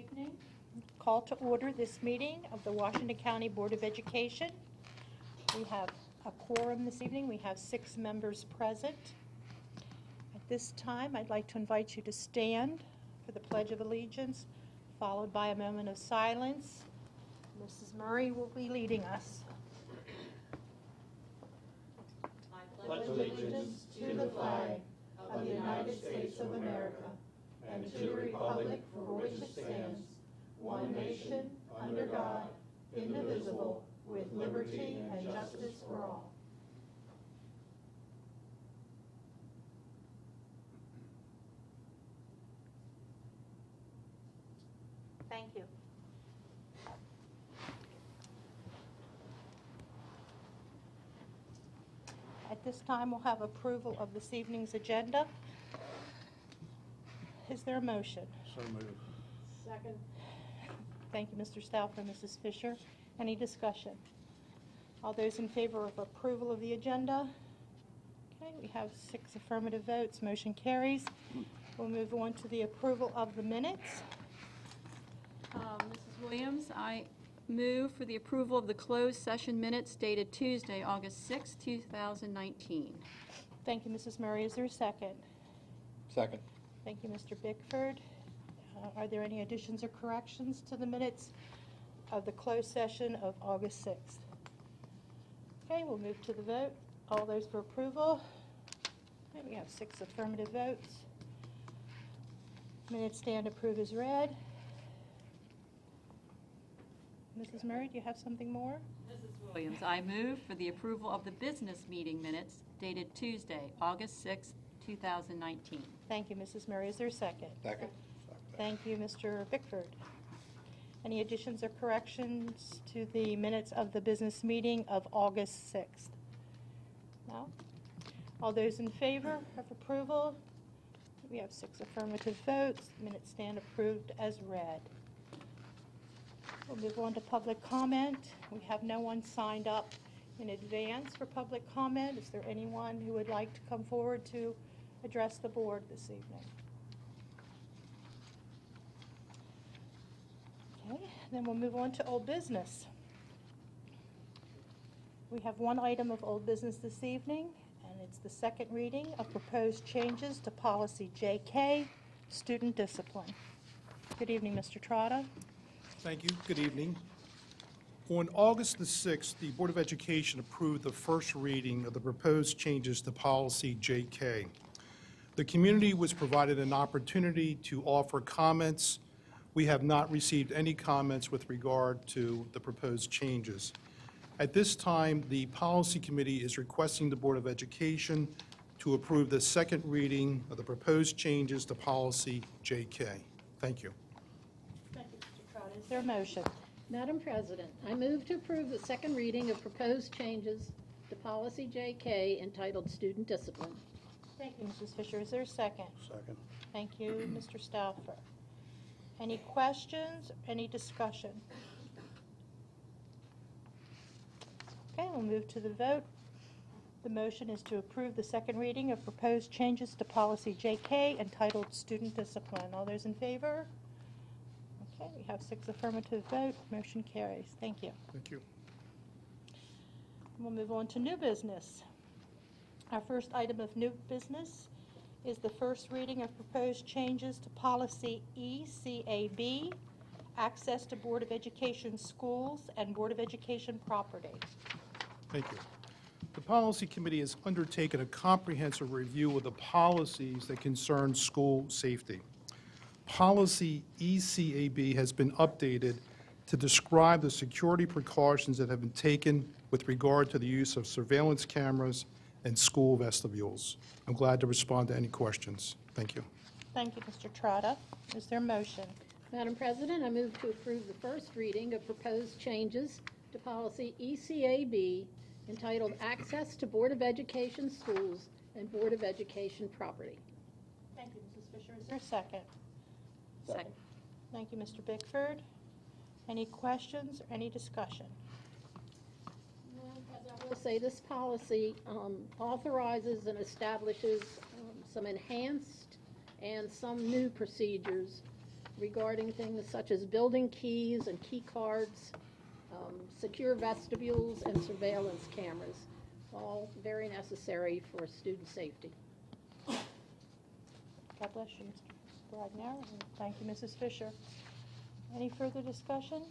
evening. Call to order this meeting of the Washington County Board of Education. We have a quorum this evening. We have 6 members present. At this time, I'd like to invite you to stand for the Pledge of Allegiance, followed by a moment of silence. Mrs. Murray will be leading us. I pledge allegiance to the flag of the United States of America and to the republic for which it stands, one nation, under God, indivisible, with liberty and justice for all. Thank you. At this time, we'll have approval of this evening's agenda. Is there a motion? So moved. Second. Thank you, Mr. Stauffer and Mrs. Fisher. Any discussion? All those in favor of approval of the agenda? Okay, we have 6 affirmative votes. Motion carries. We'll move on to the approval of the minutes. Mrs. Williams, I move for the approval of the closed session minutes dated Tuesday, August 6, 2019. Thank you, Mrs. Murray. Is there a second? Second. Thank you, Mr. Bickford. Are there any additions or corrections to the minutes of the closed session of August 6th? Okay, we'll move to the vote. All those for approval? Okay, we have 6 affirmative votes. Minutes stand approved as read. Mrs. Murray, do you have something more? Mrs. Williams, I move for the approval of the business meeting minutes dated Tuesday, August 6, 2019. Thank you, Mrs. Murray. Is there a second? Second. Thank you, Mr. Bickford. Any additions or corrections to the minutes of the business meeting of August 6th? No? All those in favor of approval? We have 6 affirmative votes. Minutes stand approved as read. We'll move on to public comment. We have no one signed up in advance for public comment. Is there anyone who would like to come forward to address the board this evening? Okay, then we'll move on to old business. We have one item of old business this evening, and it's the second reading of proposed changes to policy JK, student discipline. Good evening, Mr. Trotta. Thank you. Good evening. On August the 6th, the Board of Education approved the first reading of the proposed changes to policy JK. The community was provided an opportunity to offer comments. We have not received any comments with regard to the proposed changes. At this time, the Policy Committee is requesting the Board of Education to approve the second reading of the proposed changes to policy JK. Thank you. Thank you, Mr. Trotta. Is there a motion? Madam President, I move to approve the second reading of proposed changes to policy JK entitled Student Discipline. Thank you, Mrs. Fisher. Is there a second? Second. Thank you, Mr. Stauffer. Any questions, any discussion? Okay, we'll move to the vote. The motion is to approve the second reading of proposed changes to policy JK entitled Student Discipline. All those in favor? Okay, we have 6 affirmative votes. Motion carries. Thank you. Thank you. We'll move on to new business. Our first item of new business is the first reading of proposed changes to policy ECAB, access to Board of Education schools and Board of Education property. Thank you. The Policy Committee has undertaken a comprehensive review of the policies that concern school safety. Policy ECAB has been updated to describe the security precautions that have been taken with regard to the use of surveillance cameras and school vestibules. I'm glad to respond to any questions. Thank you. Thank you, Mr. Trotta. Is there a motion? Madam President, I move to approve the first reading of proposed changes to policy ECAB entitled Access to Board of Education Schools and Board of Education Property. Thank you, Mrs. Fisher. Is there a second? Second. Thank you, Mr. Bickford. Any questions or any discussion? I will say this policy authorizes and establishes some enhanced and some new procedures regarding things such as building keys and key cards, secure vestibules, and surveillance cameras, all very necessary for student safety. God bless you, Mr. Bragner, and thank you, Mrs. Fisher. Any further discussion?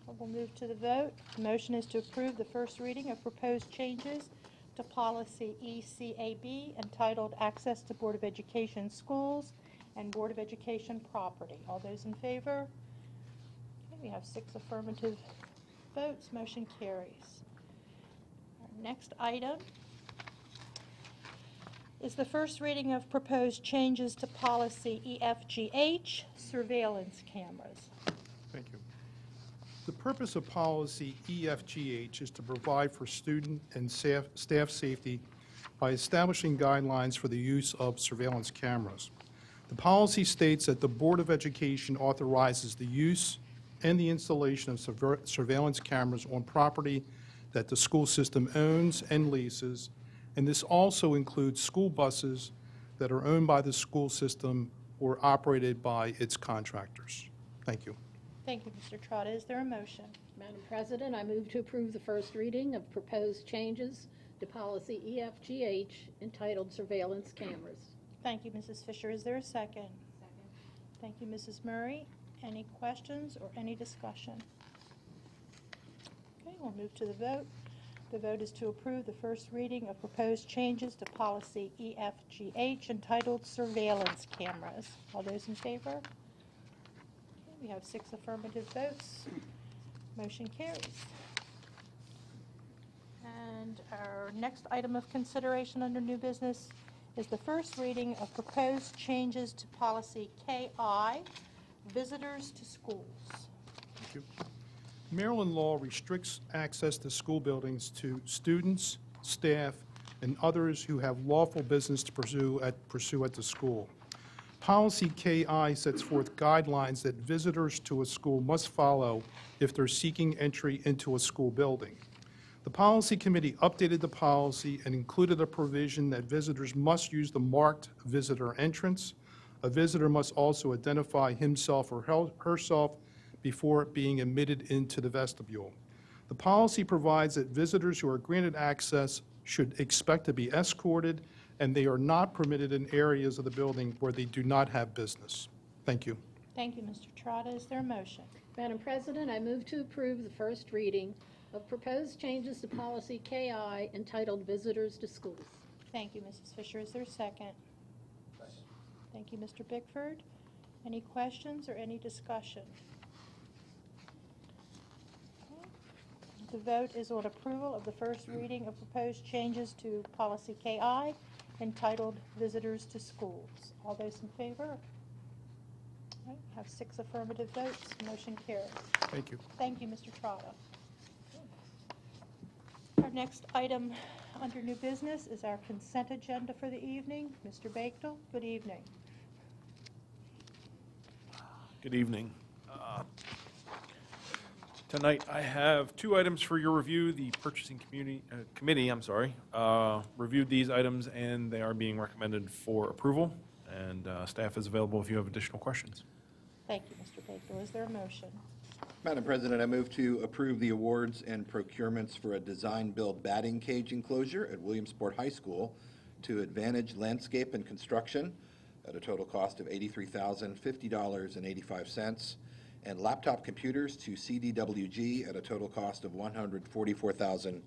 We'll move to the vote. The motion is to approve the first reading of proposed changes to policy ECAB entitled Access to Board of Education Schools and Board of Education Property. All those in favor? Okay, we have 6 affirmative votes. Motion carries. Our next item is the first reading of proposed changes to policy EFGH, surveillance cameras. Thank you. The purpose of policy EFGH is to provide for student and staff safety by establishing guidelines for the use of surveillance cameras. The policy states that the Board of Education authorizes the use and the installation of surveillance cameras on property that the school system owns and leases, and this also includes school buses that are owned by the school system or operated by its contractors. Thank you. Thank you, Mr. Trotta. Is there a motion? Madam President, I move to approve the first reading of proposed changes to policy EFGH entitled surveillance cameras. Thank you, Mrs. Fisher. Is there a second? Second. Thank you, Mrs. Murray. Any questions or any discussion? Okay, we'll move to the vote. The vote is to approve the first reading of proposed changes to policy EFGH entitled surveillance cameras. All those in favor? Okay, we have 6 affirmative votes. Motion carries. And our next item of consideration under new business is the first reading of proposed changes to policy KI, visitors to schools. Thank you. Maryland law restricts access to school buildings to students, staff, and others who have lawful business to pursue at the school. Policy KI sets forth guidelines that visitors to a school must follow if they're seeking entry into a school building. The policy committee updated the policy and included a provision that visitors must use the marked visitor entrance. A visitor must also identify himself or herself before being admitted into the vestibule. The policy provides that visitors who are granted access should expect to be escorted, and they are not permitted in areas of the building where they do not have business. Thank you. Thank you, Mr. Trotta. Is there a motion? Madam President, I move to approve the first reading of proposed changes to policy KI entitled visitors to schools. Thank you, Mrs. Fisher. Is there a second? Thank you, Mr. Bickford. Any questions or any discussion? Okay. The vote is on approval of the first reading of proposed changes to policy KI entitled visitors to schools. All those in favor? All right, have 6 affirmative votes. Motion carries. Thank you. Thank you, Mr. Trotta. Our next item under new business is our consent agenda for the evening. Mr. Bakedel, good evening. Good evening. Tonight, I have 2 items for your review. The Purchasing Committee reviewed these items, and they are being recommended for approval, and staff is available if you have additional questions. Thank you, Mr. Bakedel. Is there a motion? Madam President, I move to approve the awards and procurements for a design-build batting cage enclosure at Williamsport High School to Advantage Landscape and Construction at a total cost of $83,050.85, and laptop computers to CDWG at a total cost of $144,921.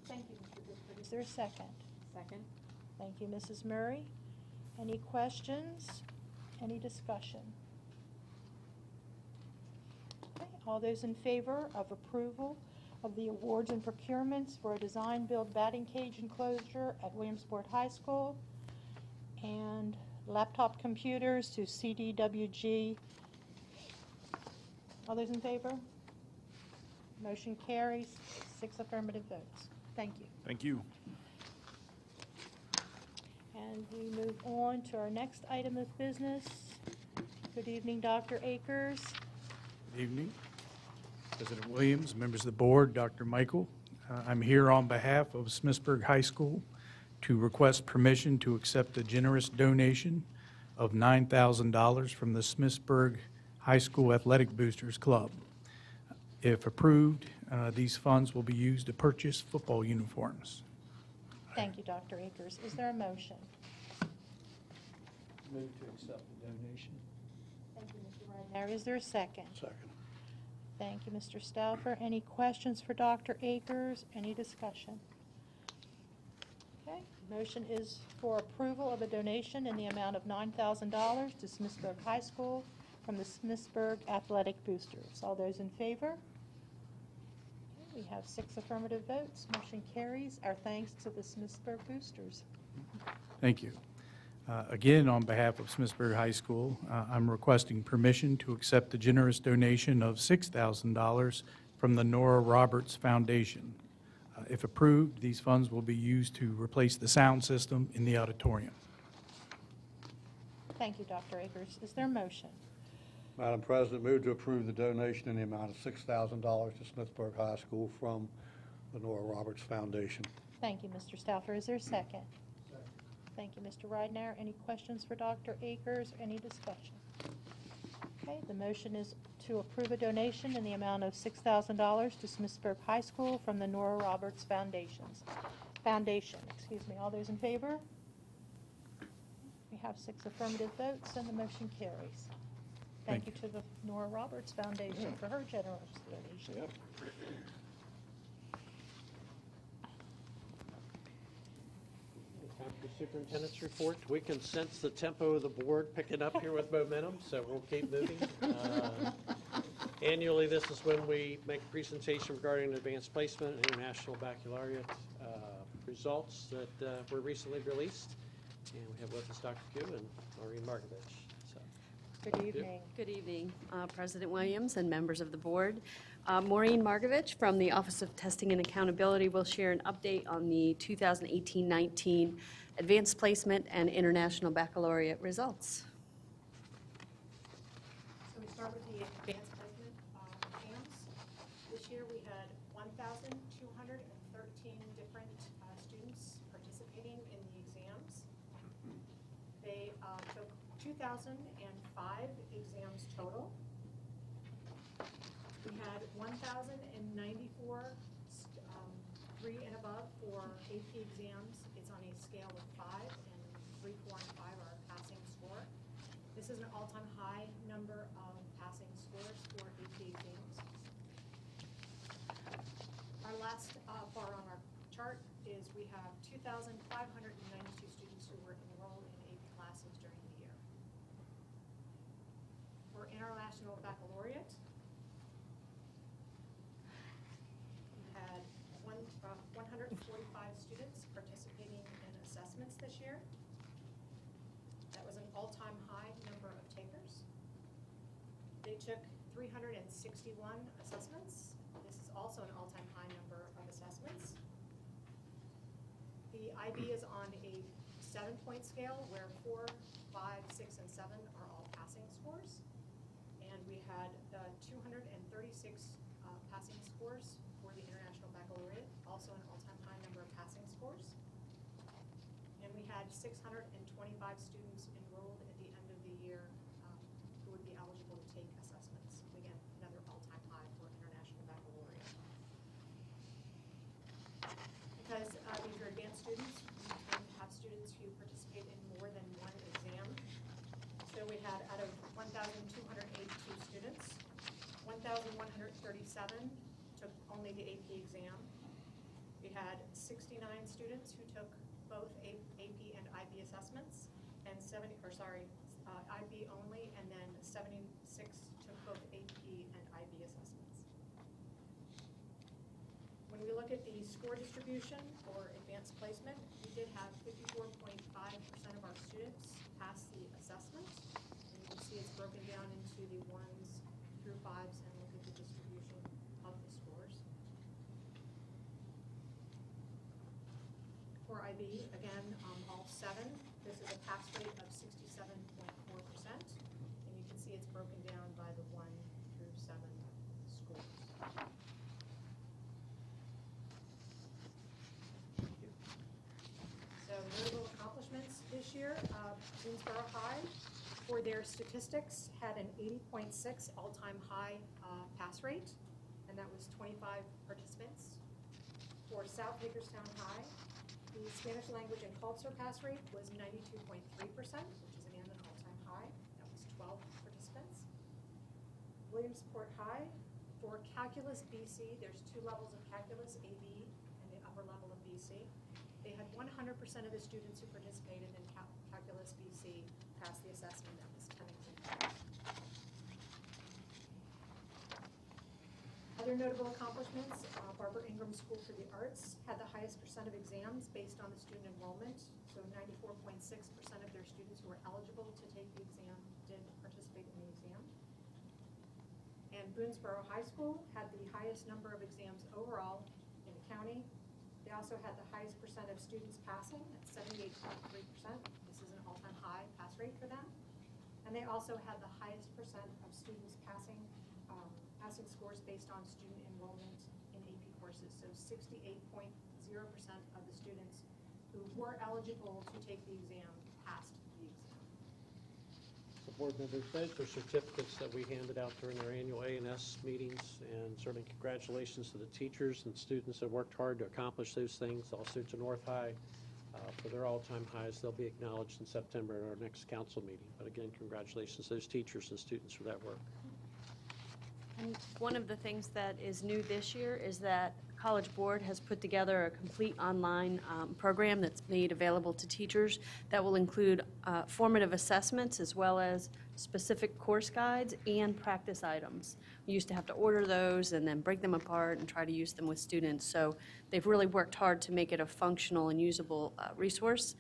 Thank you, Mr. Bickford. Is there a second? Second. Thank you, Mrs. Murray. Any questions? Any discussion? Okay, all those in favor of approval of the awards and procurements for a design-build batting cage enclosure at Williamsport High School and laptop computers to CDWG. All those in favor? Motion carries, 6 affirmative votes. Thank you. Thank you. And we move on to our next item of business. Good evening, Dr. Akers. Good evening. President Williams, members of the board, Dr. Michael. I'm here on behalf of Smithsburg High School to request permission to accept a generous donation of $9,000 from the Smithsburg High School Athletic Boosters Club. If approved, these funds will be used to purchase football uniforms. Thank you, Dr. Akers. Is there a motion? Move to accept the donation. Thank you, Mr. Ridenour. Is there a second? Second. Thank you, Mr. Stauffer. Any questions for Dr. Akers? Any discussion? Okay, motion is for approval of a donation in the amount of $9,000 to Smithsburg High School from the Smithsburg Athletic Boosters. All those in favor? Okay, we have 6 affirmative votes. Motion carries. Our thanks to the Smithsburg Boosters. Thank you. Again, on behalf of Smithsburg High School, I'm requesting permission to accept the generous donation of $6,000 from the Nora Roberts Foundation. If approved, these funds will be used to replace the sound system in the auditorium. Thank you, Dr. Akers. Is there a motion? Madam President, move to approve the donation in the amount of $6,000 to Smithsburg High School from the Nora Roberts Foundation. Thank you, Mr. Stauffer. Is there a second? Thank you, Mr. Ridenour. Any questions for Dr. Akers? Any discussion? Okay, the motion is to approve a donation in the amount of $6,000 to Smithsburg High School from the Nora Roberts Foundation. All those in favor? We have 6 affirmative votes, and the motion carries. Thank you to the Nora Roberts Foundation for her generous donation. Time for the superintendent's report. We can sense the tempo of the board picking up here with momentum, so we'll keep moving. Annually, this is when we make a presentation regarding advanced placement and international baccalaureate results that were recently released. And we have with us Dr. Pugh and Maureen Markovich. So, Good evening. Good evening, President Williams and members of the board. Maureen Markovich from the Office of Testing and Accountability will share an update on the 2018-19 Advanced Placement and International Baccalaureate results. So we start with the advanced placement exams. This year we had 1,213 different students participating in the exams. They took 2,005 exams total. We had 1,094 3 and above for AP exams. It's on a scale of 5, and 3, 4, and 5 are a passing score. This is an all-time high number of passing scores for AP exams. Our last bar on our chart is we have 2,592 students who were enrolled in AP classes during the year. For International Baccalaureate, we had 145 students participating in assessments this year. That was an all-time high number of takers. They took 361 assessments. This is also an all-time high number of assessments. The IB is on a 7-point scale where 4, 5, 6, and 7 are all passing scores. And we had 236 passing scores for the International Baccalaureate, also an all-time high number of passing scores. And we had 625 students enrolled at the end of the year who would be eligible to take assessments. Again, another all-time high for International Baccalaureate. Because these are advanced students, we tend to have students who participate in more than one exam. So we had, out of 1,282 students, 1,137 took only the AP exam. We had 69 students who took both AP and IB assessments, and IB only, and then 76 took both AP and IB assessments. When we look at the score distribution for advanced placement, we did have 54.5% of our students pass the assessment. And you can see it's broken down into the 1s through 5s, and look at the distribution of the scores. For IB, again, all 7, this is a pass rate of 67.4%, and you can see it's broken down by the 1 through 7 scores. So notable accomplishments this year, Greensboro High for their statistics, had an 80.6 all-time high pass rate, and that was 25 participants. For South Hagerstown High, the Spanish language and culture pass rate was 92.3%, which is again an all-time high. That was 12 participants. Williamsport High, for Calculus BC, there's 2 levels of Calculus, AB, and the upper level of BC. They had 100% of the students who participated in Calculus BC pass the assessment. That was Kennington. Other notable accomplishments, Barbara Ingram School for the Arts had the highest percent of exams based on the student enrollment. So 94.6% of their students who were eligible to take the exam did participate in the exam. And Boonesboro High School had the highest number of exams overall in the county. They also had the highest percent of students passing at 78.3%. This is an all-time high pass rate for them. And they also had the highest percent of students passing scores based on student enrollment in AP courses. So 68.0% of the students who were eligible to take the exam passed the exam. The board members, those are certificates that we handed out during our annual A&S meetings, and certainly congratulations to the teachers and students that worked hard to accomplish those things. Also to North High for their all-time highs. They'll be acknowledged in September at our next council meeting. But again, congratulations to those teachers and students for that work. And one of the things that is new this year is that College Board has put together a complete online program that's made available to teachers that will include formative assessments as well as specific course guides and practice items. We used to have to order those and then break them apart and try to use them with students. So they've really worked hard to make it a functional and usable resource.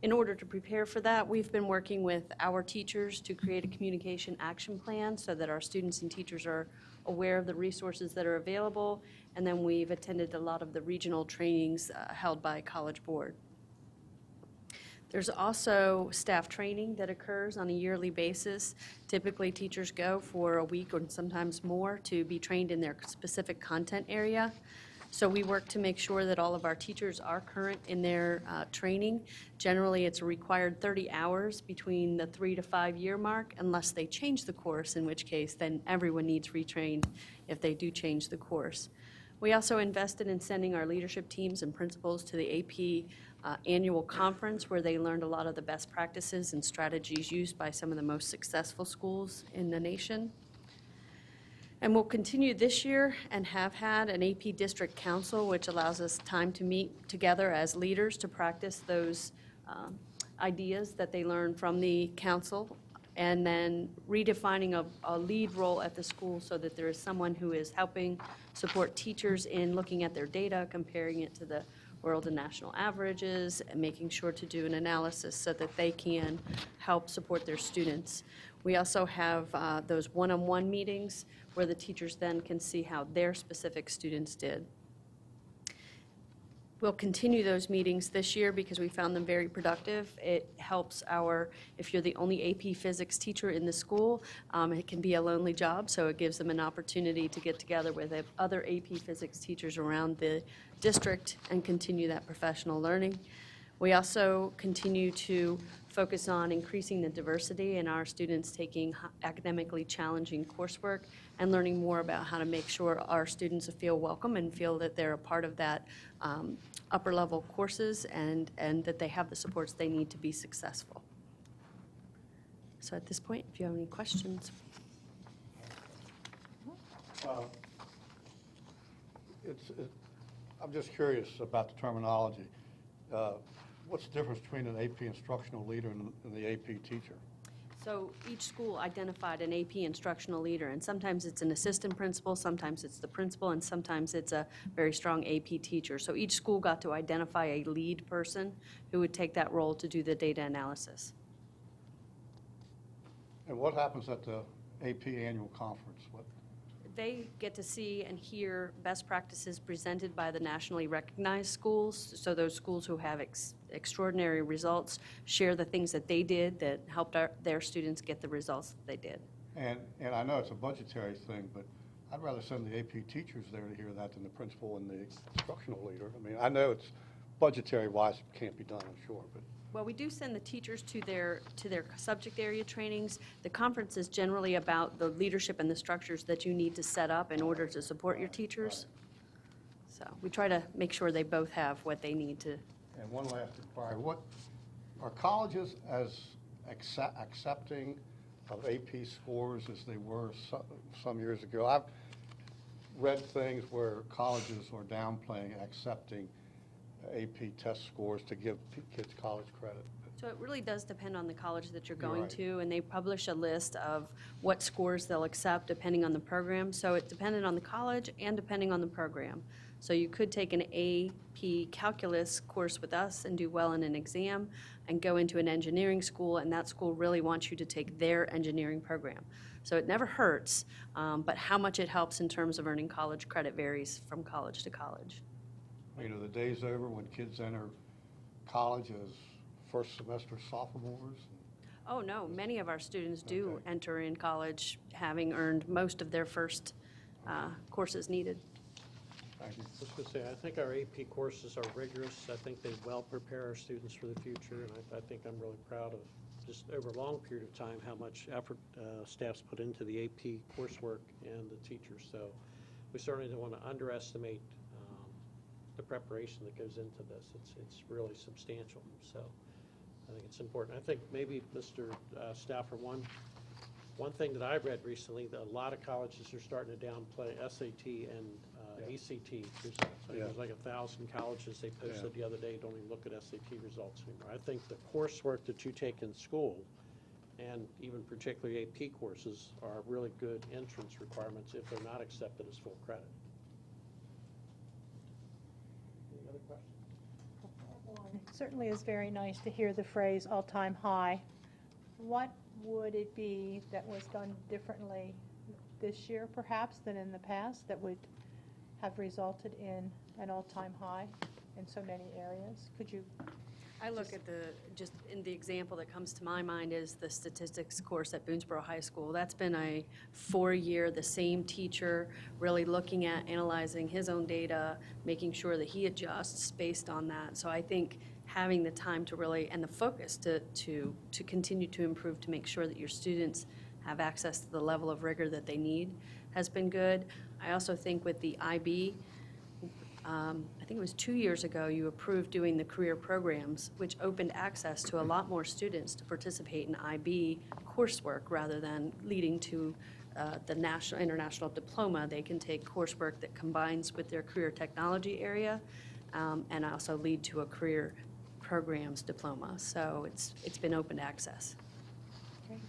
In order to prepare for that, we've been working with our teachers to create a communication action plan so that our students and teachers are aware of the resources that are available, and then we've attended a lot of the regional trainings held by College Board. There's also staff training that occurs on a yearly basis. Typically, teachers go for a week or sometimes more to be trained in their specific content area. So we work to make sure that all of our teachers are current in their training. Generally, it's a required 30 hours between the 3 to 5 year mark, unless they change the course, in which case then everyone needs retrained if they do change the course. We also invested in sending our leadership teams and principals to the AP annual conference, where they learned a lot of the best practices and strategies used by some of the most successful schools in the nation. And we'll continue this year and have had an AP District Council, which allows us time to meet together as leaders to practice those ideas that they learn from the council, and then redefining a lead role at the school so that there is someone who is helping support teachers in looking at their data, comparing it to the world and national averages, and making sure to do an analysis so that they can help support their students. We also have those one-on-one meetings where the teachers then can see how their specific students did. We'll continue those meetings this year because we found them very productive. It helps if you're the only AP Physics teacher in the school, it can be a lonely job, so it gives them an opportunity to get together with other AP Physics teachers around the district and continue that professional learning. We also continue to focus on increasing the diversity in our students taking academically challenging coursework and learning more about how to make sure our students feel welcome and feel that they're a part of that upper level courses and that they have the supports they need to be successful. So at this point, if you have any questions. I'm just curious about the terminology. What's the difference between an AP instructional leader and the AP teacher? So each school identified an AP instructional leader, and sometimes it's an assistant principal, sometimes it's the principal, and sometimes it's a very strong AP teacher. So each school got to identify a lead person who would take that role to do the data analysis. And what happens at the AP annual conference? They get to see and hear best practices presented by the nationally recognized schools. So those schools who have extraordinary results share the things that they did that helped their students get the results that they did. And I know it's a budgetary thing, but I'd rather send the AP teachers there to hear that than the principal and the instructional leader. I mean, I know it's budgetary-wise, it can't be done, I'm sure, but Well, we do send the teachers to their subject area trainings. The conference is generally about the leadership and the structures that you need to set up in order to support your teachers. So we try to make sure they both have what they need to. And one last inquiry, what, are colleges as accepting of AP scores as they were some years ago? I've read things where colleges are downplaying accepting AP test scores to give kids college credit. So it really does depend on the college that you're You're going right. to, and they publish a list of what scores they'll accept depending on the program. So it depended on the college and depending on the program. So you could take an AP calculus course with us and do well in an exam and go into an engineering school, and that school really wants you to take their engineering program. So it never hurts, but how much it helps in terms of earning college credit varies from college to college. You know, the day's over when kids enter college as first semester sophomores. Oh, no, many of our students do Okay. enter in college having earned most of their first courses needed. Thank you. I was going to say, I think our AP courses are rigorous. I think they well prepare our students for the future, and I think I'm really proud of, just over a long period of time, how much effort staff's put into the AP coursework and the teachers. So we certainly don't want to underestimate the preparation that goes into this. It's really substantial. So I think it's important. I think maybe, Mr. Stauffer, one thing that I've read recently, that a lot of colleges are starting to downplay SAT and ACT results. I mean, there's like 1,000 colleges they posted the other day don't even look at SAT results anymore. I think the coursework that you take in school, and even particularly AP courses, are really good entrance requirements if they're not accepted as full credit. Any other questions? It certainly is very nice to hear the phrase all-time high. What would it be that was done differently this year, perhaps, than in the past, that would have resulted in an all-time high in so many areas? Could you? I look at just in the example that comes to my mind is the statistics course at Boonesboro High School. That's been a 4-year, the same teacher, really looking at analyzing his own data, making sure that he adjusts based on that. So I think having the time to really, and the focus to continue to improve, to make sure that your students have access to the level of rigor that they need has been good. I also think with the IB, I think it was 2 years ago, you approved doing the career programs, which opened access to a lot more students to participate in IB coursework rather than leading to the national, international diploma. They can take coursework that combines with their career technology area and also lead to a career programs diploma. So it's been open access. Great.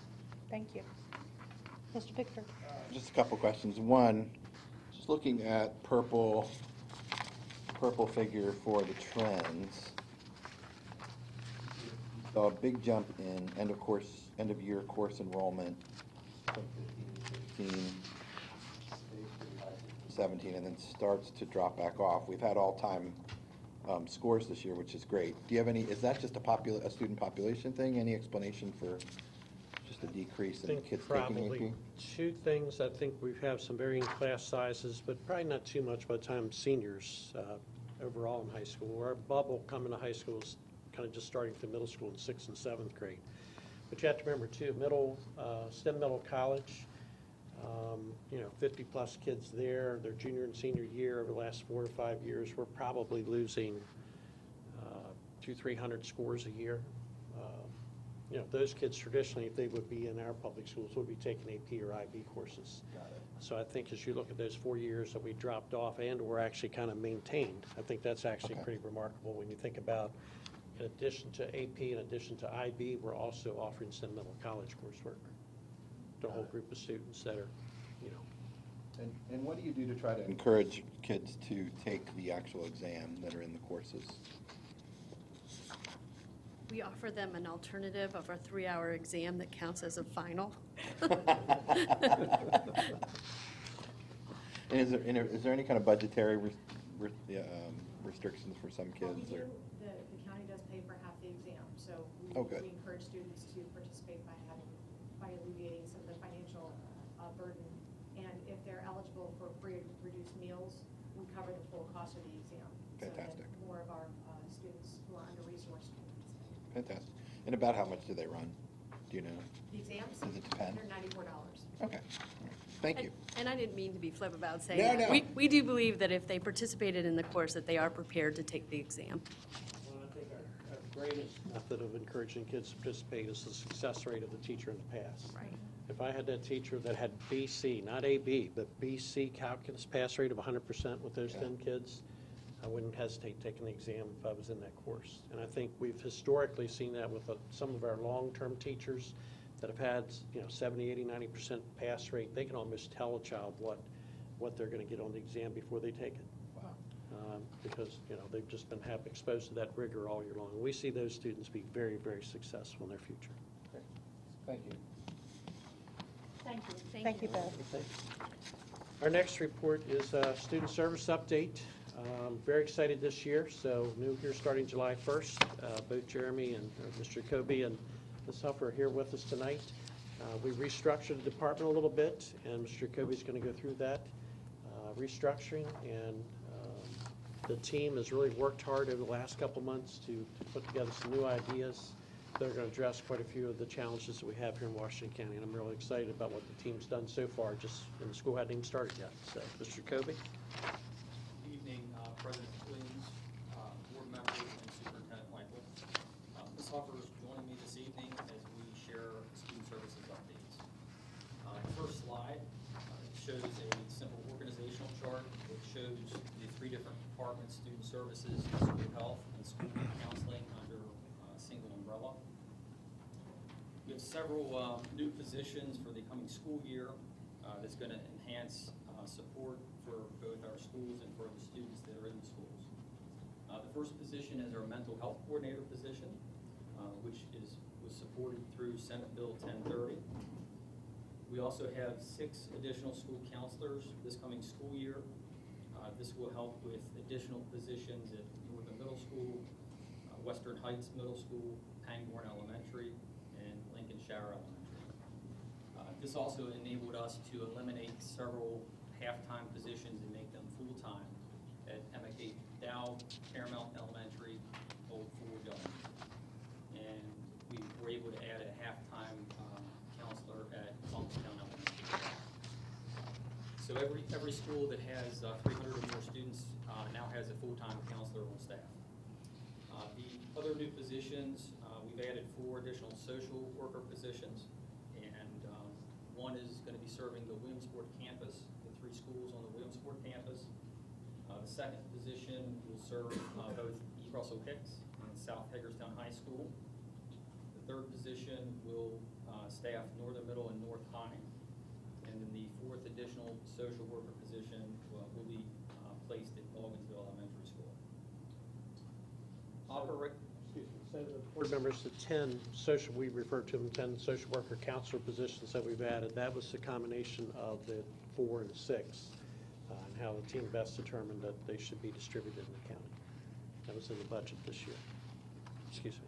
Thank you. Mr. Pickford? Just a couple questions. One, just looking at purple figure for the trends. Saw a big jump in end of year course enrollment from 15 to 16, 17, and then starts to drop back off. We've had all-time scores this year, which is great. Do you have any, is that just a student population thing? Any explanation for just a decrease in kids taking AP? Probably two things. I think we have some varying class sizes, but probably not too much by the time seniors overall in high school. Our bubble coming to high school is kind of just starting through middle school in 6th and 7th grade. But you have to remember too, STEM middle college, 50-plus kids there, their junior and senior year over the last 4 or 5 years, we're probably losing 200-300 scores a year. Those kids traditionally, if they would be in our public schools, would be taking AP or IB courses. Got it. So I think as you look at those 4 years that we dropped off and or actually kind of maintained, I think that's actually Okay. pretty remarkable when you think about, in addition to AP, in addition to IB, we're also offering STEM middle college coursework to a whole group of students that are, And what do you do to try to encourage kids to take the actual exam that are in the courses? We offer them an alternative of a 3-hour exam that counts as a final. And is there any kind of budgetary restrictions for some Well, we kids? do, Or the county does pay for half the exam, so Oh, good. we encourage students to participate by alleviating some of the financial burden. And if they're eligible for free or reduced meals, we cover the full cost of the exam. Fantastic. So that more of our students who are under-resourced can participate. Fantastic. And about how much do they run? Do you know? The exams? Does it depend? $194. Okay. Thank you. And I didn't mean to be flip about saying No, that. no. We do believe that if they participated in the course, that they are prepared to take the exam. Well, I think our greatest method of encouraging kids to participate is the success rate of the teacher in the past. Right. If I had that teacher that had BC, not AB, but BC calculus pass rate of 100% with those 10 kids, I wouldn't hesitate taking the exam if I was in that course. And I think we've historically seen that with some of our long-term teachers that have had, 70, 80, 90% pass rate. They can almost tell a child what they're going to get on the exam before they take it. Wow. Because, they've just been exposed to that rigor all year long. And we see those students be very, very successful in their future. Great. Thank you. Thank you. Thank you both. Our next report is a student service update. Very excited this year, so new here starting July 1st. Both Jeremy and Mr. Kobe and myself are here with us tonight. We restructured the department a little bit, and Mr. Kobe's going to go through that restructuring. And the team has really worked hard over the last couple months to put together some new ideas that are going to address quite a few of the challenges that we have here in Washington County. And I'm really excited about what the team's done so far, just when the school hadn't even started yet. So, Mr. Kobe? Good evening, President Williams, board members, and Superintendent Michael. Ms. Huffer is joining me this evening as we share student services updates. First slide shows a simple organizational chart which shows the three different departments: student services, school health, and school counseling under a single umbrella. We have several new positions for the coming school year that's going to enhance support for both our schools and for the students that are in the schools. The first position is our mental health coordinator position, which was supported through Senate Bill 1030. We also have 6 additional school counselors this coming school year. This will help with additional positions at Northern Middle School, Western Heights Middle School, Pangborn Elementary, and Lincoln Shower Elementary. This also enabled us to eliminate several half-time positions and make them full-time at Emmett Dow, Paramount Elementary, Old Ford Elementary. And we were able to add a half-time counselor at Town Elementary. So every school that has 300 or more students now has a full-time counselor on staff. The other new positions, we've added 4 additional social worker positions, and one is going to be serving the Williamsport campus, the 3 schools on the Williamsport campus. The second position will serve both E. Russell Hicks and South Hagerstown High School. The third position will staff Northern Middle and North High. And then the 4th additional social worker position will be placed at Logansville Elementary School. Excuse me, so the board members, the 10 social, we refer to them 10 social worker counselor positions that we've added, that was the combination of the 4 and 6, and how the team best determined that they should be distributed in the county. That was in the budget this year. Excuse me.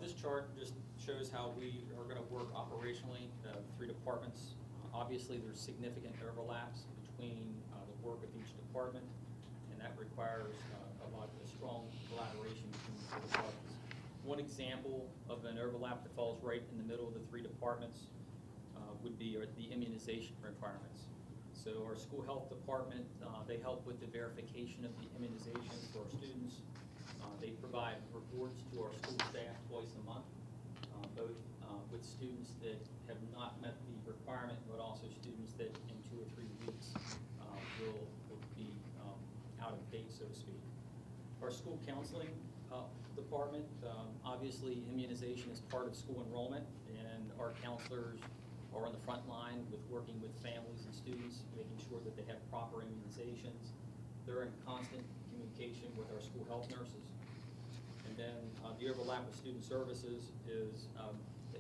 This chart just shows how we are going to work operationally, the 3 departments. Obviously, there's significant overlaps between the work of each department, and that requires a strong collaboration between the 4 departments. One example of an overlap that falls right in the middle of the 3 departments would be the immunization requirements. So our school health department, they help with the verification of the immunizations for our students. They provide reports to our school staff twice a month, both with students that have not met the requirement, but also students that in 2 or 3 weeks will be out of date, so to speak. Our school counseling department, obviously immunization is part of school enrollment, and our counselors are on the front line with working with families and students, making sure that they have proper immunizations. They're in constant communication with our school health nurses. And then the overlap with student services is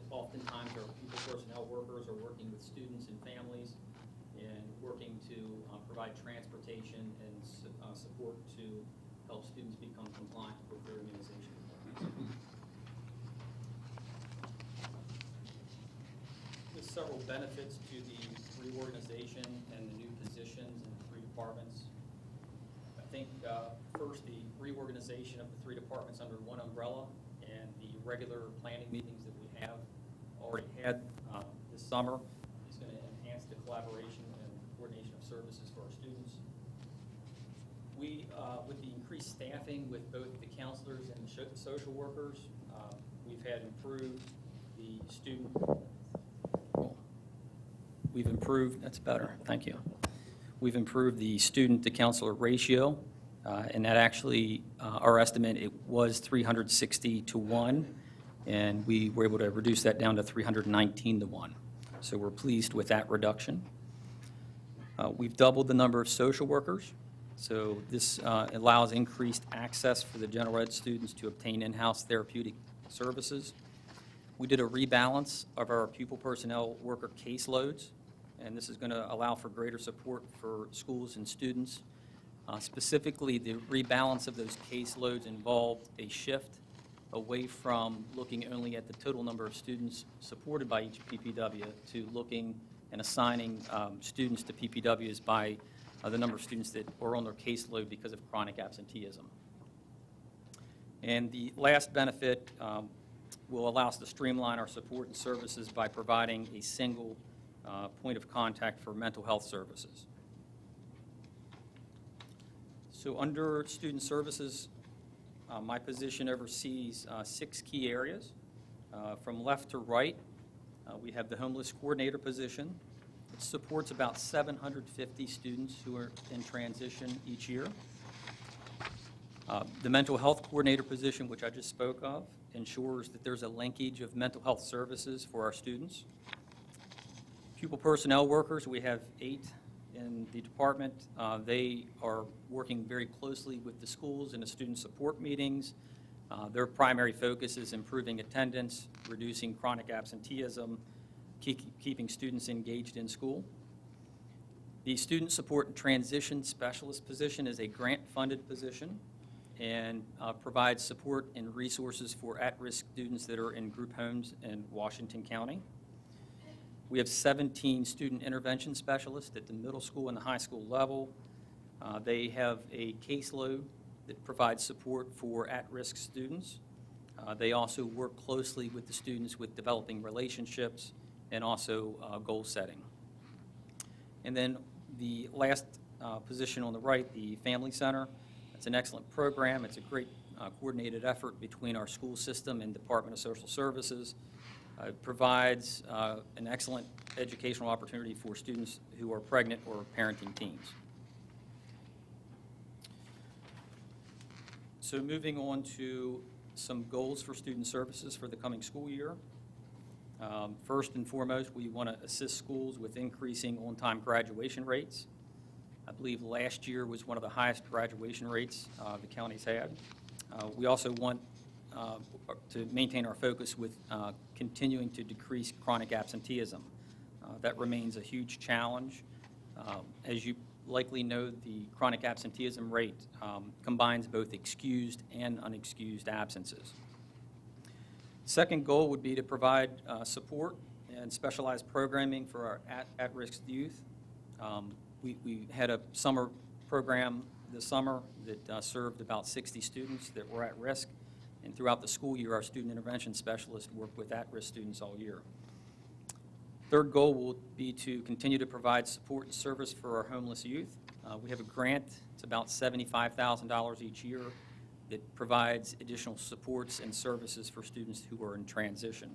oftentimes our people personnel workers are working with students and families and working to provide transportation and support to help students become compliant with their immunization requirements. There's several benefits to the reorganization and the new positions in the 3 departments. think first, the reorganization of the three departments under one umbrella and the regular planning meetings that we have already had this summer is going to enhance the collaboration and coordination of services for our students. We, with the increased staffing with both the counselors and the social workers, we've had improved the student. We've improved, that's better, thank you. We've improved the student-to-counselor ratio, and that actually, our estimate, it was 360 to 1, and we were able to reduce that down to 319 to 1. So we're pleased with that reduction. We've doubled the number of social workers, so this allows increased access for the general ed students to obtain in-house therapeutic services. We did a rebalance of our pupil personnel worker caseloads, and this is going to allow for greater support for schools and students. Specifically, the rebalance of those caseloads involved a shift away from looking only at the total number of students supported by each PPW to looking and assigning students to PPWs by the number of students that are on their caseload because of chronic absenteeism. And the last benefit will allow us to streamline our support and services by providing a single point of contact for mental health services. So under student services, my position oversees 6 key areas. From left to right, we have the homeless coordinator position. It supports about 750 students who are in transition each year. The mental health coordinator position, which I just spoke of, ensures that there's a linkage of mental health services for our students. Pupil personnel workers, we have 8 in the department. They are working very closely with the schools in the student support meetings. Their primary focus is improving attendance, reducing chronic absenteeism, keeping students engaged in school. The student support and transition specialist position is a grant-funded position and provides support and resources for at-risk students that are in group homes in Washington County. We have 17 student intervention specialists at the middle school and the high school level. They have a caseload that provides support for at-risk students. They also work closely with the students with developing relationships and also goal setting. And then the last position on the right, the Family Center, it's an excellent program. It's a great coordinated effort between our school system and Department of Social Services. It provides an excellent educational opportunity for students who are pregnant or parenting teens. So moving on to some goals for student services for the coming school year. First and foremost, we want to assist schools with increasing on-time graduation rates. I believe last year was one of the highest graduation rates the county's had. We also want to maintain our focus with continuing to decrease chronic absenteeism. That remains a huge challenge. As you likely know, the chronic absenteeism rate combines both excused and unexcused absences. Second goal would be to provide support and specialized programming for our at-risk youth. We had a summer program this summer that served about 60 students that were at risk. And throughout the school year, our student intervention specialists work with at-risk students all year. Third goal will be to continue to provide support and service for our homeless youth. We have a grant, it's about $75,000 each year, that provides additional supports and services for students who are in transition.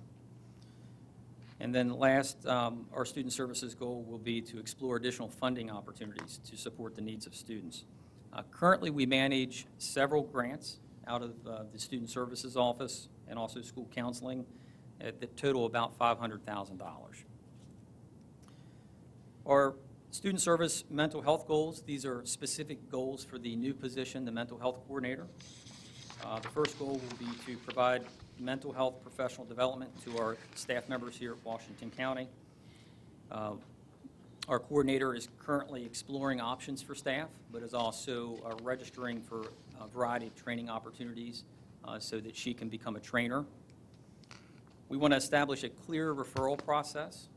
And then last, our student services goal will be to explore additional funding opportunities to support the needs of students. Currently, we manage several grants out of the Student Services Office and also school counseling at the total about $500,000. Our student service mental health goals, these are specific goals for the new position, the mental health coordinator. The first goal will be to provide mental health professional development to our staff members here at Washington County. Our coordinator is currently exploring options for staff, but is also registering for a variety of training opportunities so that she can become a trainer. We want to establish a clear referral process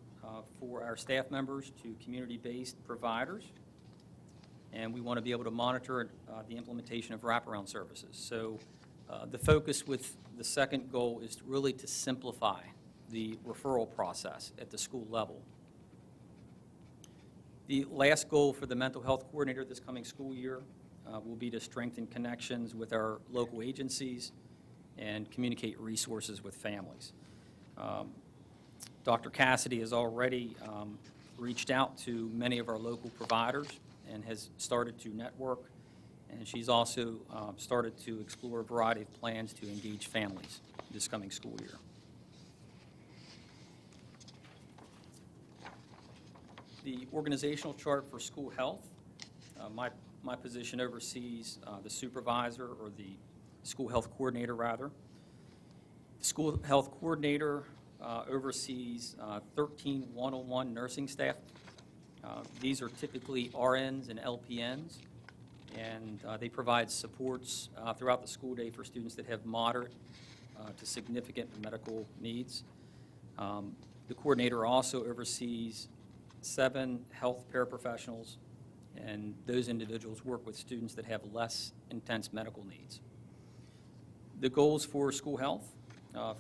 for our staff members to community-based providers. and we want to be able to monitor the implementation of wraparound services. So the focus with the second goal is really to simplify the referral process at the school level. The last goal for the mental health coordinator this coming school year will be to strengthen connections with our local agencies and communicate resources with families. Dr. Cassidy has already reached out to many of our local providers and has started to network, and she's also started to explore a variety of plans to engage families this coming school year. The organizational chart for school health, my position oversees the supervisor, or the school health coordinator rather. The school health coordinator oversees 13 one-on-one nursing staff. These are typically RNs and LPNs, and they provide supports throughout the school day for students that have moderate to significant medical needs. The coordinator also oversees 7 health paraprofessionals, and those individuals work with students that have less intense medical needs. The goals for school health,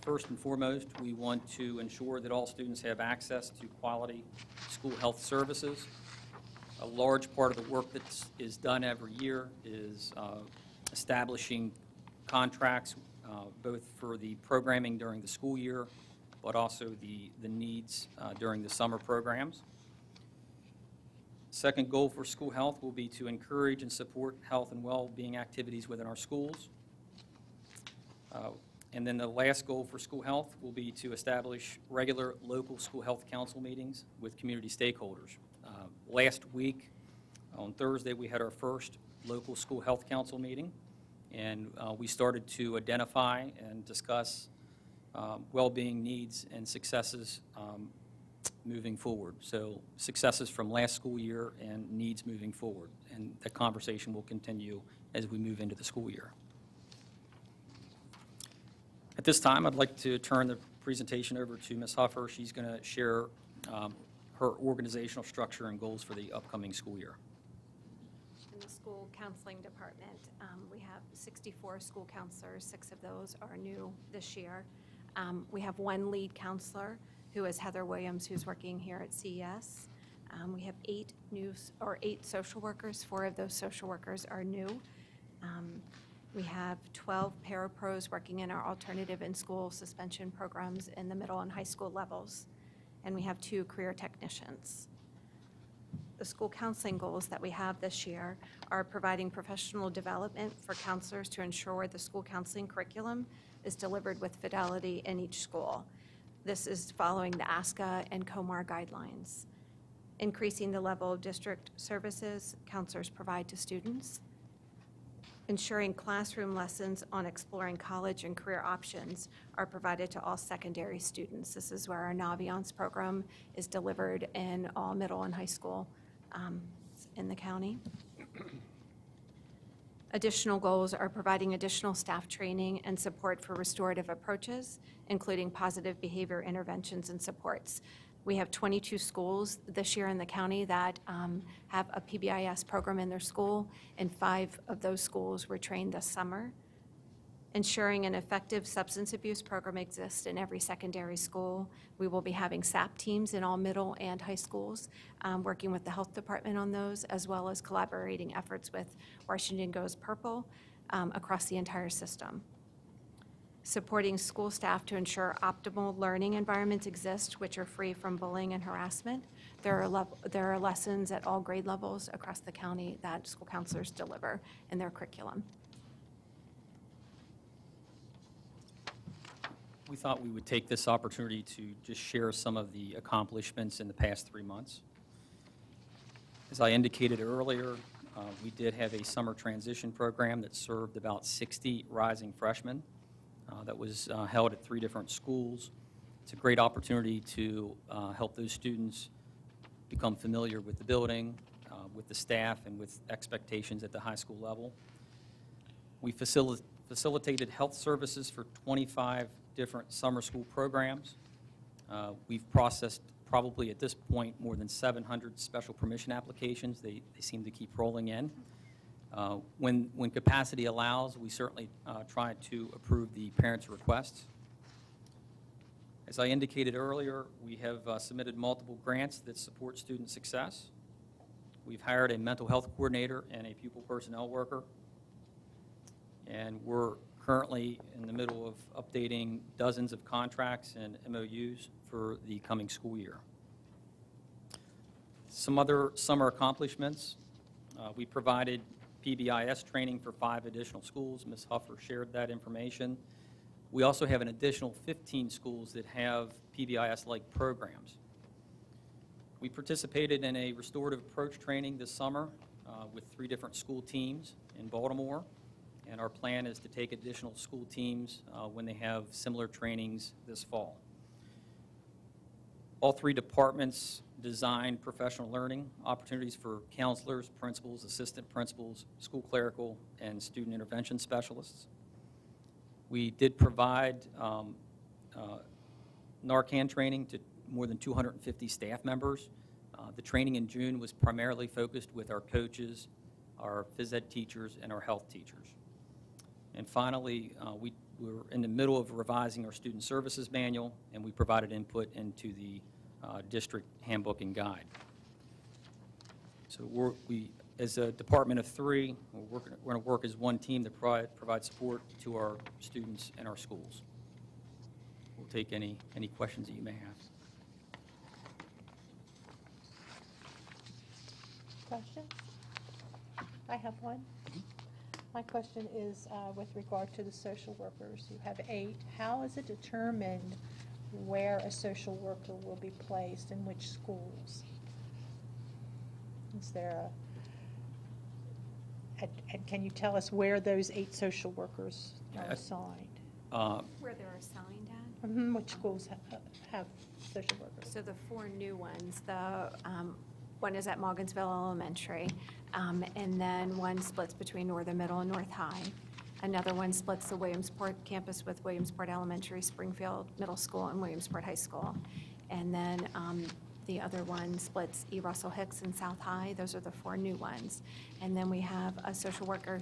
first and foremost, we want to ensure that all students have access to quality school health services. A large part of the work that is done every year is establishing contracts both for the programming during the school year, but also the needs during the summer programs. Second goal for school health will be to encourage and support health and well-being activities within our schools. And then the last goal for school health will be to establish regular local school health council meetings with community stakeholders. Last week, on Thursday, we had our first local school health council meeting, and we started to identify and discuss well-being needs and successes moving forward. So successes from last school year and needs moving forward. And that conversation will continue as we move into the school year. At this time, I'd like to turn the presentation over to Ms. Huffer. She's going to share her organizational structure and goals for the upcoming school year. In the school counseling department, we have 64 school counselors. 6 of those are new this year. We have 1 lead counselor, who is Heather Williams, who's working here at CES. We have 8 social workers. 4 of those social workers are new. We have 12 parapros working in our alternative in-school suspension programs in the middle and high school levels. And we have 2 career technicians. The school counseling goals that we have this year are providing professional development for counselors to ensure the school counseling curriculum is delivered with fidelity in each school. This is following the ASCA and COMAR guidelines. Increasing the level of district services counselors provide to students. Ensuring classroom lessons on exploring college and career options are provided to all secondary students. This is where our Naviance program is delivered in all middle and high school in the county. Additional goals are providing additional staff training and support for restorative approaches, including positive behavior interventions and supports. We have 22 schools this year in the county that have a PBIS program in their school, and 5 of those schools were trained this summer. Ensuring an effective substance abuse program exists in every secondary school. We will be having SAP teams in all middle and high schools, working with the health department on those, as well as collaborating efforts with Washington Goes Purple across the entire system. Supporting school staff to ensure optimal learning environments exist, which are free from bullying and harassment. There are lessons at all grade levels across the county that school counselors deliver in their curriculum. We thought we would take this opportunity to just share some of the accomplishments in the past 3 months. As I indicated earlier, we did have a summer transition program that served about 60 rising freshmen that was held at 3 different schools. It's a great opportunity to help those students become familiar with the building, with the staff, and with expectations at the high school level. We facilitated health services for 25 different summer school programs. We've processed probably at this point more than 700 special permission applications. They seem to keep rolling in. When capacity allows, we certainly try to approve the parents' requests. As I indicated earlier, we have submitted multiple grants that support student success. We've hired a mental health coordinator and a pupil personnel worker. And we're currently in the middle of updating dozens of contracts and MOUs for the coming school year. Some other summer accomplishments. We provided PBIS training for 5 additional schools. Ms. Huffer shared that information. We also have an additional 15 schools that have PBIS-like programs. We participated in a restorative approach training this summer with 3 different school teams in Baltimore, and our plan is to take additional school teams when they have similar trainings this fall. All 3 departments designed professional learning opportunities for counselors, principals, assistant principals, school clerical, and student intervention specialists. We did provide Narcan training to more than 250 staff members. The training in June was primarily focused with our coaches, our phys ed teachers, and our health teachers. And finally, we're in the middle of revising our student services manual, and we provided input into the district handbook and guide. So we, as a department of 3, we're going to work as one team to provide support to our students and our schools. We'll take any questions that you may have. Questions? I have one. My question is with regard to the social workers. You have 8. How is it determined where a social worker will be placed in which schools? Is there and can you tell us where those 8 social workers are assigned? Where they're assigned at? Which schools have social workers? So the 4 new ones, one is at Morgansville Elementary, and then one splits between Northern Middle and North High. Another one splits the Williamsport campus with Williamsport Elementary, Springfield Middle School, and Williamsport High School. And then the other one splits E. Russell Hicks and South High. Those are the 4 new ones. And then we have a social worker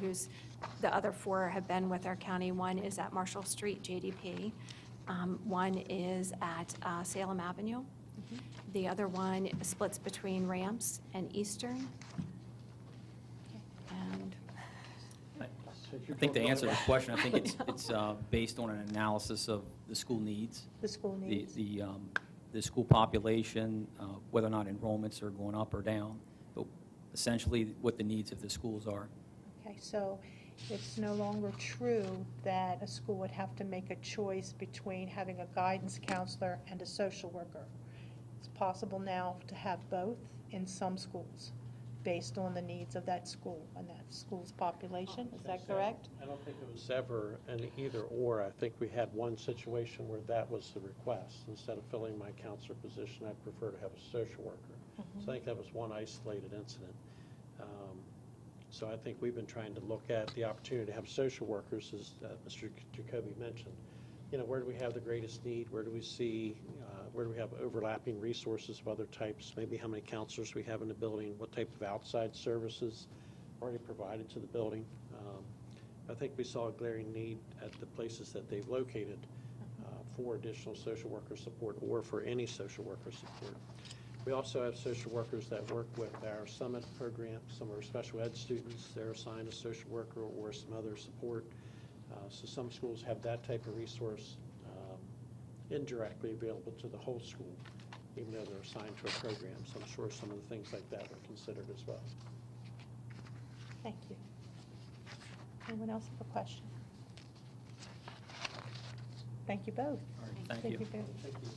the other 4 have been with our county. One is at Marshall Street, JDP. One is at Salem Avenue. The other one splits between Ramps and Eastern. And I think to answer the question, I think it's based on an analysis of the school needs. The school needs. The school population, whether or not enrollments are going up or down, but essentially what the needs of the schools are. Okay, so it's no longer true that a school would have to make a choice between having a guidance counselor and a social worker. It's possible now to have both in some schools based on the needs of that school and that school's population. Is that correct? I don't think it was ever an either or. I think we had one situation where that was the request. Instead of filling my counselor position, I'd prefer to have a social worker. So I think that was one isolated incident. So I think we've been trying to look at the opportunity to have social workers, as Mr. Jacoby mentioned. You know, where do we have the greatest need? Where do we see, where do we have overlapping resources of other types? Maybe how many counselors we have in the building, what type of outside services already provided to the building. I think we saw a glaring need at the places that they've located for additional social worker support or for any social worker support. We also have social workers that work with our Summit program. Some of our special ed students, they're assigned a social worker or some other support. So some schools have that type of resource indirectly available to the whole school, even though they're assigned to a program. So I'm sure some of the things like that are considered as well. Thank you. Anyone else have a question? Thank you both. All right, thank you. both. Thank you.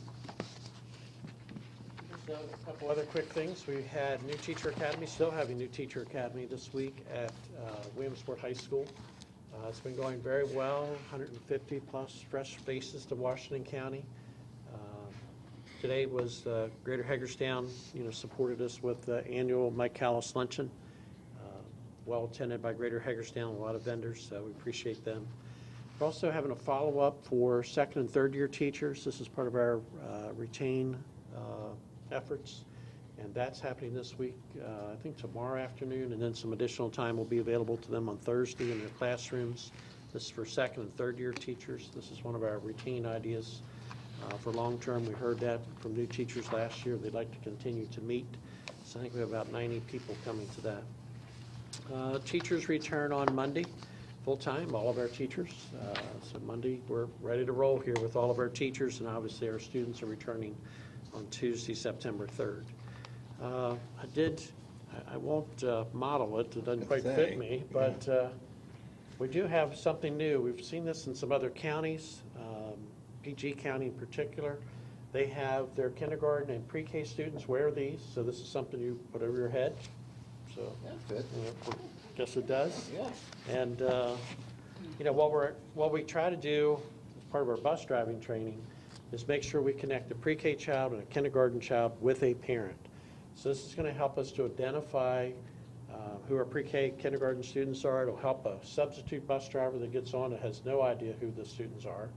So a couple other quick things. We had New Teacher Academy, still having New Teacher Academy this week at Williamsport High School. It's been going very well, 150 plus fresh faces to Washington County. Today was Greater Hagerstown, supported us with the annual Mike Callis Luncheon. Well attended by Greater Hagerstown, a lot of vendors, so we appreciate them. We're also having a follow-up for second and third year teachers. This is part of our retain efforts. And that's happening this week, I think tomorrow afternoon, and then some additional time will be available to them on Thursday in their classrooms. This is for second and third year teachers. This is one of our routine ideas for long-term. We heard that from new teachers last year. They'd like to continue to meet. So I think we have about 90 people coming to that. Teachers return on Monday, full-time, all of our teachers. So Monday, we're ready to roll here with all of our teachers, and obviously our students are returning on Tuesday, September 3rd. I won't model it, it doesn't quite fit me, but we do have something new. We've seen this in some other counties, PG County in particular. They have their kindergarten and pre-K students wear these, so this is something you put over your head. So, guess it does. Yeah. And, what we try to do as part of our bus driving training is make sure we connect a pre-K child and a kindergarten child with a parent. So this is going to help us to identify who our pre-K kindergarten students are. It'll help a substitute bus driver that gets on and has no idea who the students are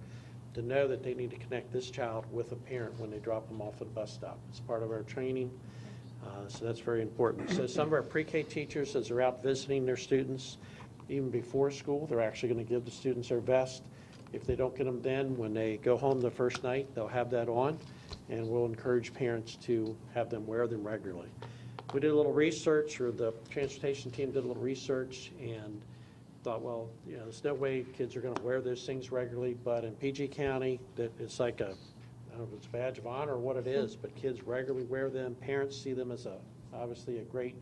to know that they need to connect this child with a parent when they drop them off at a bus stop. It's part of our training, so that's very important. So some of our pre-K teachers, as they're out visiting their students, even before school, they're actually going to give the students their vest. If they don't get them then, when they go home the first night, they'll have that on, and we'll encourage parents to have them wear them regularly. We did a little research, or the transportation team did a little research, and thought, well, there's no way kids are going to wear those things regularly, but in PG County, that it's like I don't know if it's a badge of honor or what it is, but kids regularly wear them. Parents see them as obviously a great,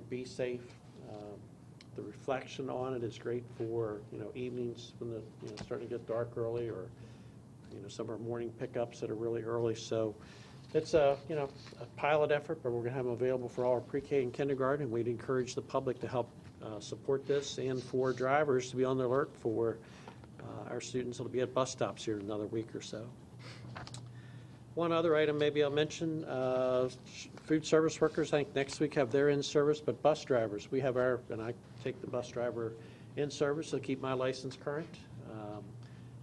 be safe. The reflection on it is great for, evenings when the, starting to get dark early, or, some of our morning pickups that are really early. So it's a pilot effort, but we're going to have them available for all our pre-K and kindergarten, and we'd encourage the public to help support this, and for drivers to be on the alert for our students that'll be at bus stops here in another week or so. One other item maybe I'll mention, food service workers, I think next week have their in-service, but bus drivers, we have and I take the bus driver in-service to keep my license current.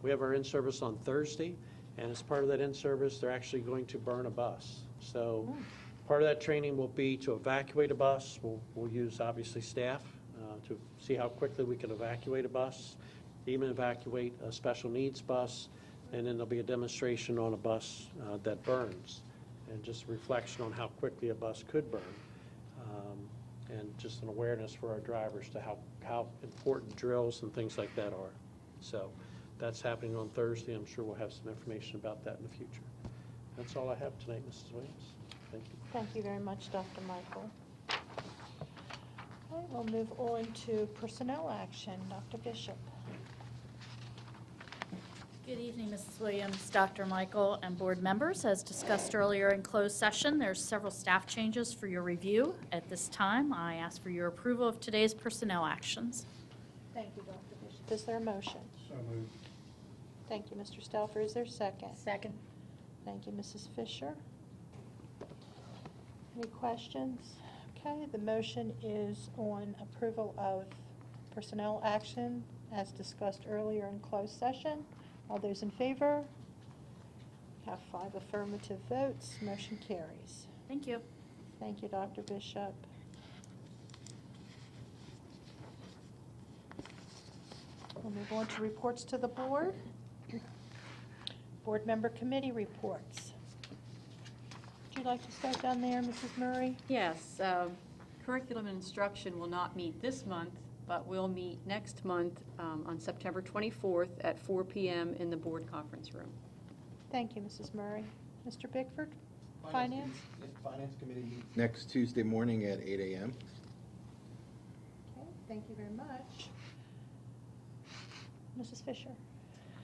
We have our in-service on Thursday, and as part of that in-service, they're actually going to burn a bus. So part of that training will be to evacuate a bus. We'll use, obviously, staff to see how quickly we can evacuate a bus, even evacuate a special needs bus, and then there'll be a demonstration on a bus that burns, and just a reflection on how quickly a bus could burn, and just an awareness for our drivers to how important drills and things like that are. So that's happening on Thursday. I'm sure we'll have some information about that in the future. That's all I have tonight, Mrs. Williams. Thank you. Thank you very much, Dr. Michael. All right, we'll move on to personnel action. Dr. Bishop. Good evening, Mrs. Williams, Dr. Michael, and board members. As discussed earlier in closed session, there's several staff changes for your review. At this time, I ask for your approval of today's personnel actions. Thank you, Dr. Bishop. Is there a motion? So moved. Thank you, Mr. Stauffer. Is there a second? Second. Thank you, Mrs. Fisher. Any questions? Okay, the motion is on approval of personnel action as discussed earlier in closed session. All those in favor? Have 5 affirmative votes. Motion carries. Thank you. Thank you, Dr. Bishop. We'll move on to reports to the board. Board member committee reports. Would you like to start down there, Mrs. Murray? Yes, curriculum and instruction will not meet this month, but will meet next month on September 24th at 4 p.m. in the board conference room. Thank you, Mrs. Murray. Mr. Bickford? Finance? Finance Committee meets next Tuesday morning at 8 a.m. Okay, thank you very much. Mrs. Fisher?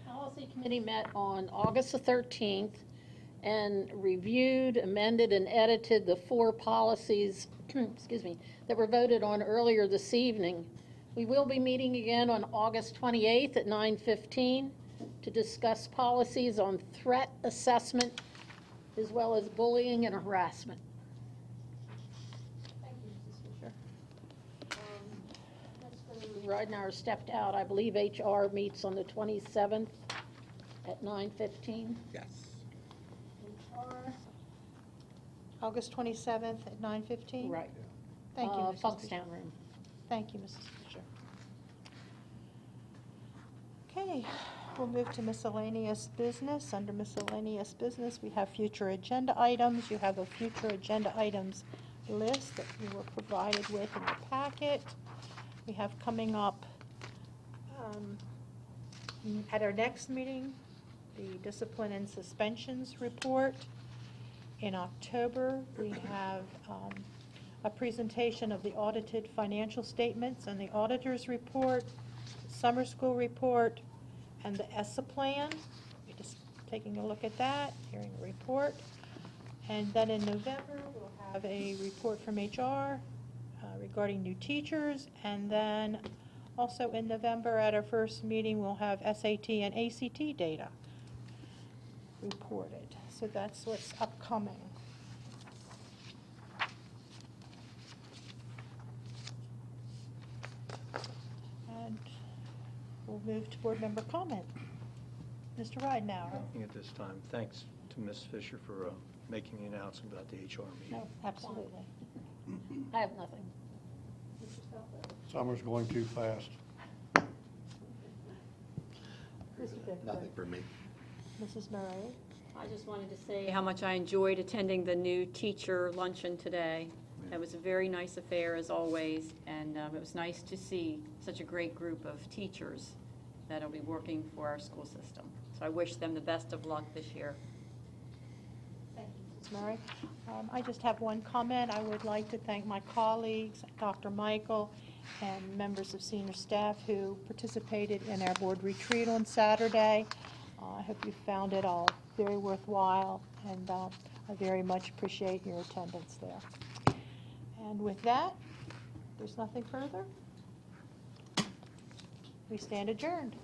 Policy Committee met on August the 13th and reviewed, amended, and edited the 4 policies excuse me, that were voted on earlier this evening. We will be meeting again on August 28th at 9:15 to discuss policies on threat assessment as well as bullying and harassment. Thank you, Mrs. Fisher. Ridenour stepped out. I believe HR meets on the 27th at 9:15. Yes. HR. August 27th at 9:15? Right. Thank you, Mrs. Fisher. Funkstown room. Thank you, Mrs. Fisher. Okay, we'll move to miscellaneous business. Under miscellaneous business, we have future agenda items. You have a future agenda items list that you were provided with in the packet. We have coming up at our next meeting, the discipline and suspensions report. In October, we have a presentation of the audited financial statements and the auditor's report, summer school report, and the ESSA plan. We're just taking a look at that, hearing a report. And then in November, we'll have a report from HR regarding new teachers. And then also in November, at our first meeting, we'll have SAT and ACT data reported. So that's what's upcoming. And we'll move to board member comment. Mr. Ridenhour. Nothing at this time. Thanks to Ms. Fisher for making the announcement about the HR meeting. No, absolutely. I have nothing. Summer's going too fast. Mr. Bickford. Nothing for me. Mrs. Murray. I just wanted to say how much I enjoyed attending the new teacher luncheon today. It was a very nice affair, as always, and it was nice to see such a great group of teachers that will be working for our school system. So I wish them the best of luck this year. Thank you, Mrs. Murray. I just have one comment. I would like to thank my colleagues, Dr. Michael, and members of senior staff who participated in our board retreat on Saturday. I hope you found it all very worthwhile, and I very much appreciate your attendance there. And with that, there's nothing further. We stand adjourned.